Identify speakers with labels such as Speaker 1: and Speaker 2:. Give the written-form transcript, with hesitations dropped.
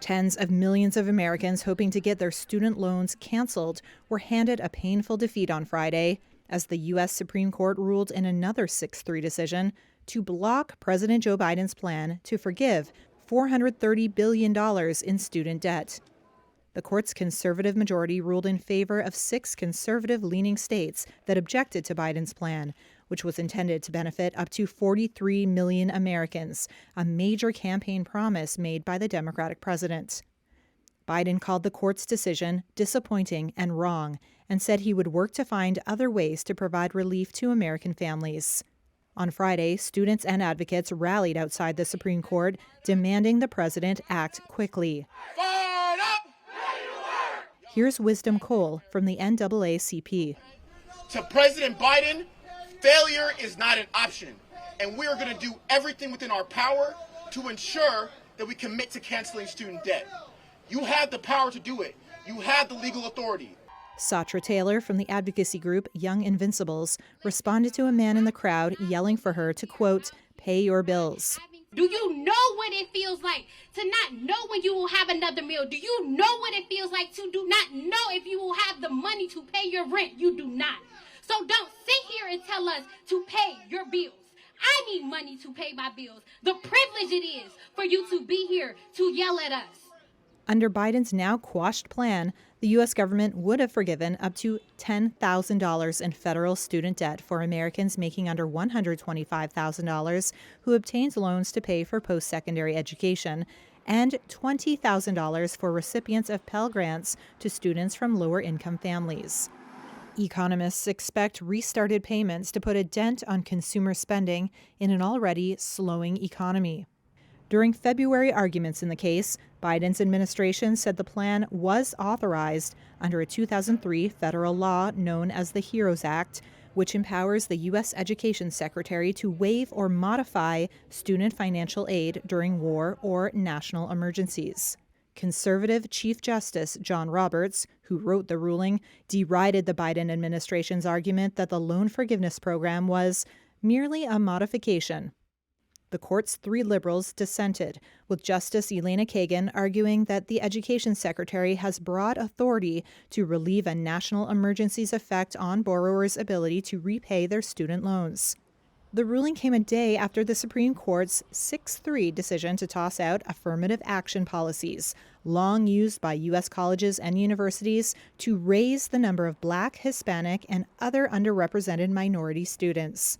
Speaker 1: Tens of millions of Americans hoping to get their student loans canceled were handed a painful defeat on Friday as the U.S. Supreme Court ruled in another 6-3 decision to block President Joe Biden's plan to forgive $430 billion in student debt. The court's conservative majority ruled in favor of 6 conservative-leaning states that objected to Biden's plan, which was intended to benefit up to 43 million Americans, a major campaign promise made by the Democratic president. Biden called the court's decision disappointing and wrong and said he would work to find other ways to provide relief to American families. On Friday, students and advocates rallied outside the Supreme Court, demanding the president act quickly. Here's Wisdom Cole from the NAACP.
Speaker 2: To President Biden, failure is not an option, and we are going to do everything within our power to ensure that we commit to canceling student debt. You have the power to do it. You have the legal authority.
Speaker 1: Satra Taylor from the advocacy group Young Invincibles responded to a man in the crowd yelling for her to, quote, pay your bills.
Speaker 3: Do you know what it feels like to not know when you will have another meal? Do you know what it feels like to do not know if you will have the money to pay your rent? You do not. So don't sit here and tell us to pay your bills. I need money to pay my bills. The privilege it is for you to be here to yell at us.
Speaker 1: Under Biden's now quashed plan, the U.S. government would have forgiven up to $10,000 in federal student debt for Americans making under $125,000 who obtained loans to pay for post-secondary education, and $20,000 for recipients of Pell Grants to students from lower-income families. Economists expect restarted payments to put a dent on consumer spending in an already slowing economy. During February arguments in the case, Biden's administration said the plan was authorized under a 2003 federal law known as the HEROES Act, which empowers the U.S. Education Secretary to waive or modify student financial aid during war or national emergencies. Conservative Chief Justice John Roberts, who wrote the ruling, derided the Biden administration's argument that the loan forgiveness program was merely a modification. The court's 3 liberals dissented, with Justice Elena Kagan arguing that the Education Secretary has broad authority to relieve a national emergency's effect on borrowers' ability to repay their student loans. The ruling came a day after the Supreme Court's 6-3 decision to toss out affirmative action policies, long used by U.S. colleges and universities to raise the number of Black, Hispanic, and other underrepresented minority students.